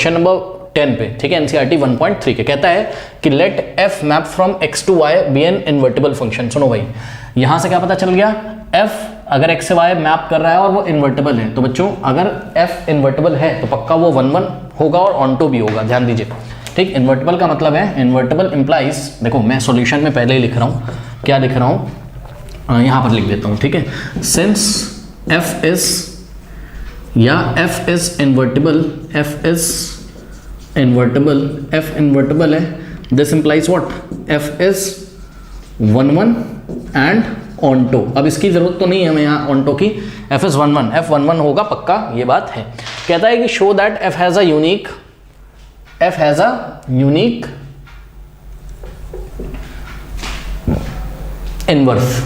Question number 10 पे, ठीक है, एनसीईआरटी 1.3 के कहता है कि let f map from X to Y be an invertible function. सुनो भाई, यहां से क्या पता चल गया, एफ अगर एक्स से वाई मैप कर रहा है और वो इन्वर्टिबल है, तो बच्चों अगर एफ इन्वर्टिबल है तो पक्का वो 1 होगा और ऑन टू भी होगा। ध्यान दीजिए, ठीक, इन्वर्टिबल का मतलब है, इन्वर्टिबल इंप्लाइज, देखो मैं सॉल्यूशन में पहले ही लिख रहा हूं, क्या लिख रहा हूं, यहां पर लिख देता हूं, ठीक है, सिंस एफ इज या F is invertible, F is invertible, F invertible है, this implies what, F is 1 and onto. अब इसकी जरूरत तो नहीं है हमें यहाँ ऑन टू की, एफ इज 1 एफ 1 होगा पक्का, ये बात है। कहता है कि show that F has a unique, F has a unique inverse.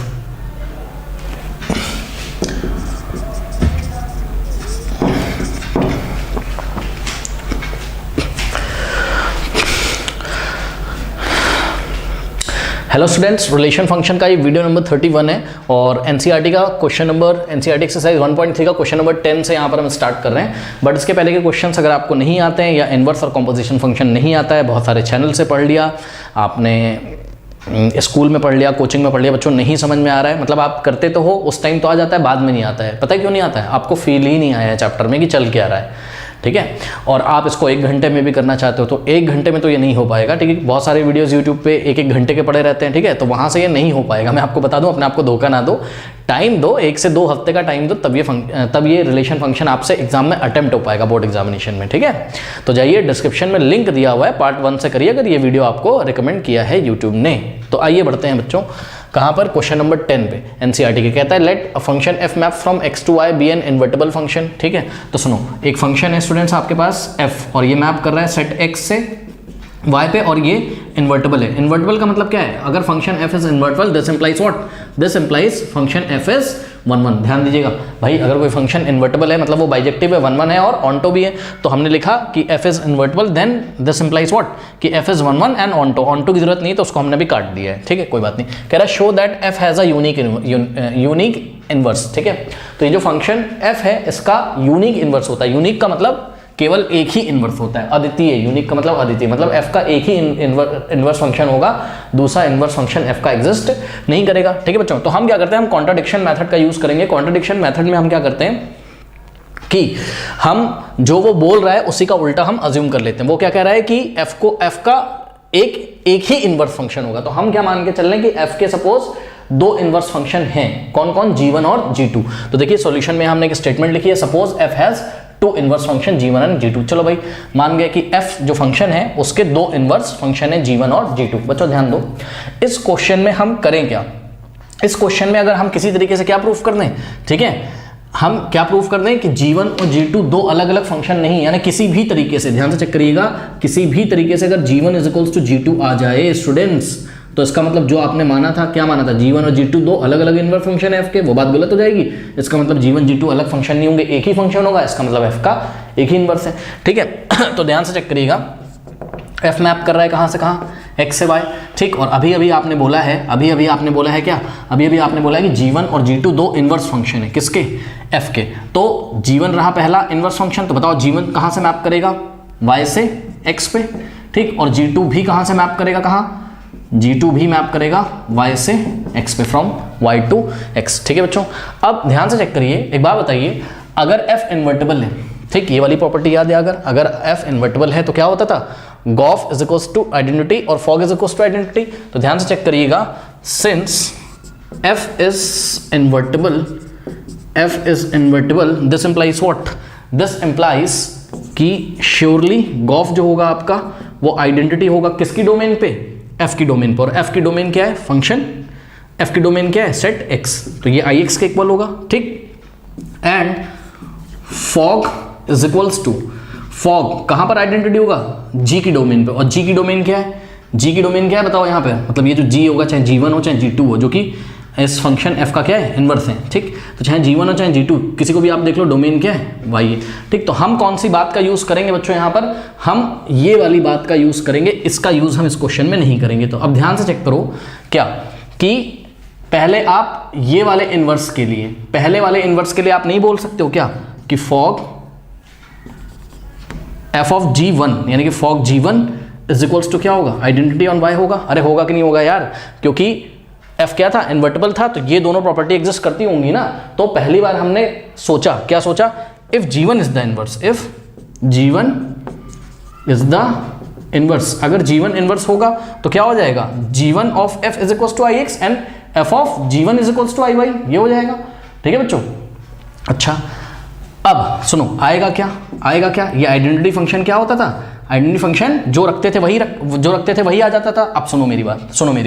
Hello students, relation function का ये वीडियो नंबर 31 है और एनसीईआरटी का क्वेश्चन नंबर, एनसीईआरटी एक्सरसाइज 1.3 का क्वेश्चन नंबर 10 से यहाँ पर हम स्टार्ट कर रहे हैं। बट इसके पहले के क्वेश्चंस अगर आपको नहीं आते हैं या इनवर्स और कॉम्पोजिशन फंक्शन नहीं आता है, बहुत सारे चैनल से पढ़ लिया आपने, स्कूल में पढ़ लिया, कोचिंग में पढ़ लिया, बच्चों नहीं समझ में आ रहा है, मतलब आप करते तो हो, उस टाइम तो आ जाता है, बाद में नहीं आता है। पता है क्यों नहीं आता है? आपको फील ही नहीं आया है चैप्टर में कि चल के आ रहा है, ठीक है। और आप इसको 1 घंटे में भी करना चाहते हो तो 1 घंटे में तो ये नहीं हो पाएगा, ठीक है। बहुत सारे वीडियोस यूट्यूब पे 1-1 घंटे के पड़े रहते हैं, ठीक है, तो वहाँ से ये नहीं हो पाएगा। मैं आपको बता दूं, अपने आप को धोखा ना दो, टाइम दो, 1 से 2 हफ्ते का टाइम दो, तब ये रिलेशन फंक्शन आपसे एग्जाम में अटेम्प्ट हो पाएगा, बोर्ड एग्जामिनेशन में, ठीक है। तो जाइए, डिस्क्रिप्शन में लिंक दिया हुआ है, पार्ट 1 से करिए अगर ये वीडियो आपको रिकमेंड किया है यूट्यूब ने। तो आइए बढ़ते हैं बच्चों, कहाँ पर, क्वेश्चन नंबर 10 पे एनसीईआरटी के। कहता है let a function f map from X to Y be an invertible function, ठीक है। तो सुनो, एक फंक्शन है स्टूडेंट्स आपके पास एफ, और ये मैप कर रहा है सेट एक्स से वाई पे, और ये इन्वर्टिबल है। इन्वर्टिबल का मतलब क्या है? अगर function F is invertible, this implies what, this implies function F is 1 ध्यान दीजिएगा भाई, अगर कोई फंक्शन इन्वर्टिबल है मतलब वो बाइजेक्टिव है, 1 है और ऑन टू भी है, तो हमने लिखा कि F is invertible, then this implies what, कि F is 1 and onto की जरूरत नहीं है तो उसको हमने भी काट दिया है, ठीक है, कोई बात नहीं। कह रहा है show that F has a unique inverse, ठीक है। तो ये जो फंक्शन एफ है इसका यूनिक इनवर्स होता है। यूनिक का मतलब केवल एक ही इनवर्स होता है, अद्वितीय। यूनिक का मतलब अद्वितीय, मतलब एफ का एक ही इनवर्स फंक्शन होगा, दूसरा इनवर्स फंक्शन एफ का एग्जिस्ट नहीं करेगा, ठीक है बच्चों। तो हम क्या करते हैं, हम कॉन्ट्राडिक्शन मेथड का यूज करेंगे। कॉन्ट्राडिक्शन मेथड में हम क्या करते हैं कि हम जो वो बोल रहा है उसी का उल्टा हम अज्यूम कर लेते हैं। वो क्या कह रहा है कि एफ का एक ही इनवर्स फंक्शन होगा, तो हम क्या मान के चल रहे हैं कि एफ के सपोज 2 इनवर्स फंक्शन हैं, कौन कौन, G1 और G2। तो देखिए सॉल्यूशन में हमने एक स्टेटमेंट लिखी है, suppose F has 2 inverse function G1 and G2। चलो भाई, मान गए कि f जो फंक्शन है उसके 2 इनवर्स फंक्शन है G1 और G2। बच्चों ध्यान दो, इस क्वेश्चन में हम करें क्या, इस क्वेश्चन में अगर हम किसी तरीके से क्या प्रूफ कर दें, ठीक है, हम क्या प्रूफ कर दें कि G1 और G2 2 अलग अलग फंक्शन नहीं है, यानी किसी भी तरीके से, ध्यान से चेक करिएगा, किसी भी तरीके से अगर G1 is equals to G2 आ जाए स्टूडेंट्स, तो इसका मतलब जो आपने माना था, क्या माना था, G1 और G2 2 अलग अलग इनवर्स फंक्शन है f के, वो बात गलत हो जाएगी। इसका मतलब G1 G2 अलग फंक्शन नहीं होंगे, एक ही फंक्शन होगा, इसका मतलब f का एक ही इनवर्स है, ठीक है। तो ध्यान से चेक करिएगा, f मैप कर रहा है कहाँ से कहाँ, x से y, ठीक। और अभी आपने बोला है, अभी आपने बोला है क्या, अभी आपने बोला है कि G1 और G2 2 इनवर्स फंक्शन है, किसके, f के। तो G1 रहा पहला इनवर्स फंक्शन, तो बताओ G1 कहाँ से मैप करेगा, y से x पे, ठीक। और G2 भी कहाँ से मैप करेगा, कहाँ, G2 भी मैप करेगा y से x पे, फ्रॉम y टू x, ठीक है बच्चों। अब ध्यान से चेक करिए, एक बात बताइए, अगर f इन्वर्टिबल है, ठीक, ये वाली प्रॉपर्टी याद है, अगर f इन्वर्टिबल है तो क्या होता था, gof is equals to identity और fog is equals to identity. तो ध्यान से चेक करिएगा, since f is invertible, this implies what, this implies कि श्योरली गॉफ जो होगा आपका वो आइडेंटिटी होगा किसकी डोमेन पे, f की डोमेन पर। और f की डोमेन क्या है, फंक्शन, f की डोमेन क्या है, सेट x, तो ये ix के इक्वल होगा, ठीक। And fog is equals to, fog कहां पर आइडेंटिटी होगा, g की डोमेन पे। और g की डोमेन क्या है, g की डोमेन क्या है बताओ यहाँ पे, मतलब ये जो g होगा, चाहे G1 हो चाहे G2 हो, जो कि इस फंक्शन f का क्या है, इनवर्स है, ठीक। तो चाहे G1 हो चाहे G2, किसी को भी आप देख लो, डोमेन क्या है, y है, ठीक। तो हम कौन सी बात का यूज करेंगे बच्चों, यहाँ पर हम ये वाली बात का यूज करेंगे, इसका यूज हम इस क्वेश्चन में नहीं करेंगे। तो अब ध्यान से चेक करो, क्या कि पहले आप ये वाले इनवर्स के लिए, पहले वाले इनवर्स के लिए आप नहीं बोल सकते हो क्या कि फॉग एफ ऑफ G1 यानी कि fog G1 is equals to क्या होगा, आइडेंटिटी ऑन y होगा। अरे होगा कि नहीं होगा यार, क्योंकि f क्या था, इन्वर्टिबल था, तो ये दोनों प्रॉपर्टी एग्जिस्ट करती होंगी ना। तो पहली बार हमने सोचा, क्या सोचा, if G1 is the inverse, if G1 is the inverse, अगर G1 इनवर्स होगा तो क्या हो जाएगा, G1 of f is equals to ix and f of G1 is equals to iy, ये हो जाएगा। ठीक है बच्चों। अच्छा अब सुनो, आएगा क्या, ये आइडेंटिटी फंक्शन क्या होता था, आइडेंटिटी फंक्शन जो रखते थे वही आ जाता था। अब सुनो मेरी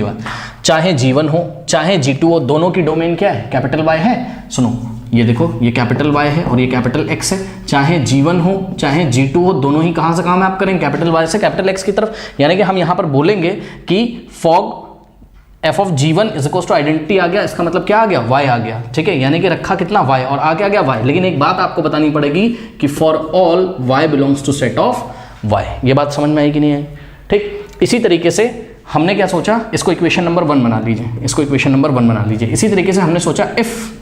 बात, चाहे G1 हो चाहे G2 हो, दोनों की डोमेन क्या है, कैपिटल Y है। सुनो ये देखो, ये कैपिटल Y है और ये कैपिटल X है। चाहे G1 हो चाहे G2 हो, दोनों ही कहाँ से कहाँ मैप करेंगे, कैपिटल Y से कैपिटल X की तरफ। यानी कि हम यहाँ पर बोलेंगे कि fog f of G1 is equals to identity आ गया, इसका मतलब क्या आ गया, y आ गया। ठीक है, यानी कि रखा कितना y और आगे आ गया y। लेकिन एक बात आपको बतानी पड़ेगी कि for all y belongs to set of y। ये बात समझ में आई कि नहीं आई। ठीक, इसी तरीके से हमने क्या सोचा, इसको इक्वेशन नंबर 1 बना लीजिए, इसी तरीके से हमने सोचा इफ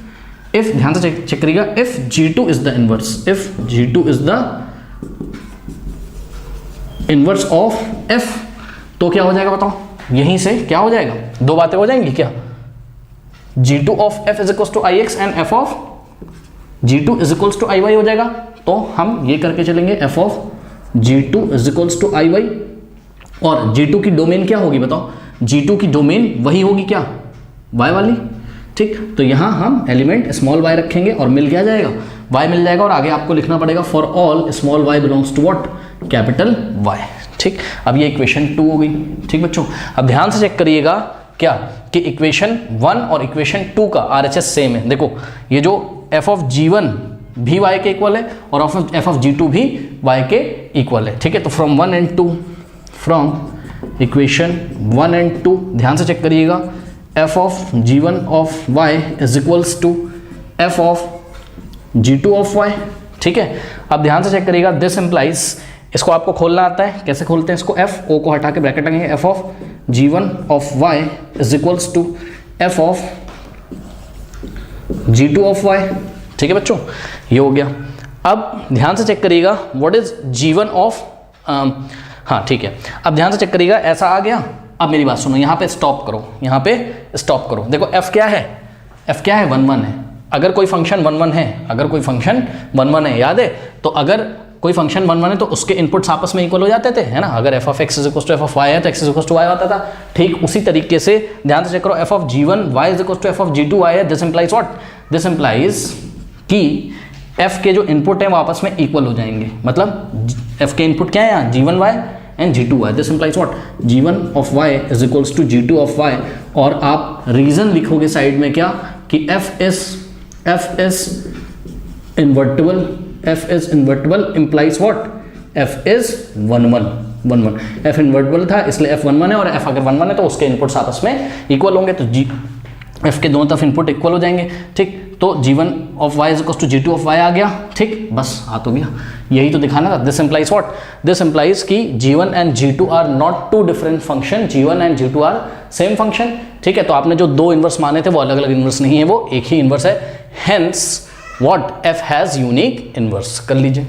ध्यान से चेक करिएगा, if G2 is the inverse, if G2 is the inverse of f, तो क्या हो जाएगा बताओ, यहीं से क्या हो जाएगा, दो बातें हो जाएंगी क्या, G2 of f is equals to ix and f of G2 is equals to iy हो जाएगा। तो हम ये करके चलेंगे, f of G2 is equals to iy, और G2 की डोमेन क्या होगी बताओ, G2 की डोमेन वही होगी क्या, y वाली। ठीक, तो यहां हम एलिमेंट स्मॉल y रखेंगे और मिल क्या जाएगा, y मिल जाएगा, और आगे आपको लिखना पड़ेगा for all small y belongs to what, capital Y। ठीक, अब ये इक्वेशन 2 हो गई। ठीक बच्चों, अब ध्यान से चेक करिएगा क्या, कि इक्वेशन 1 और इक्वेशन 2 का RHS सेम है। देखो ये जो f ऑफ G1 भी y के इक्वल है और f ऑफ G2 भी y के इक्वल है। ठीक है, तो from 1 and 2, from equation 1 and 2 ध्यान से चेक करिएगा, f of G1 of y is equals to f of G2 of y। ठीक है, अब ध्यान से चेक करिएगा, दिस इम्प्लाइज, इसको आपको खोलना आता है, कैसे खोलते हैं इसको, f o को हटा के ब्रैकेट लगेंगे, f of G1 of y is equals to f of G2 of y। ठीक है बच्चों, ये हो गया। अब ध्यान से चेक करिएगा, व्हाट इज G1 ऑफ, हाँ ठीक है, अब ध्यान से चेक करिएगा, ऐसा आ गया। अब मेरी बात सुनो, यहाँ पे स्टॉप करो, देखो f क्या है, 1 है। अगर कोई फंक्शन 1 1 है, याद है, तो अगर कोई फंक्शन 1 1 है तो उसके इनपुट्स आपस में इक्वल हो जाते थे, है ना। अगर f of x is equals to f of y है तो x is equals to y आता था। ठीक उसी तरीके से ध्यान से चेक करो, f of G1 y is equals to f of G2 y है। This implies what, this implies कि f के जो इनपुट है वो आपस में इक्वल हो जाएंगे। मतलब f के इनपुट क्या है यहाँ, G1 y and G2 y। This implies what, G1 of y is equals to G2 of y, और आप रीजन लिखोगे साइड में क्या, कि f is invertible, f is invertible implies what, f is 1 1। f invertible था इसलिए f 1 1 है, और f अगर 1 1 है तो उसके इनपुट्स आपस में इक्वल होंगे, तो f के दोनों तरफ इनपुट इक्वल हो जाएंगे। ठीक, तो G1 of y is equals to G2 of y आ गया। ठीक, बस आ तो गया, यही तो दिखाना था। This implies what, this implies कि G1 and G2 are not two different function, G1 and G2 are same function. ठीक है, तो आपने जो 2 इनवर्स माने थे वो अलग अलग इनवर्स नहीं है, वो एक ही इनवर्स है। Hence what, f has unique inverse. कर लीजिए।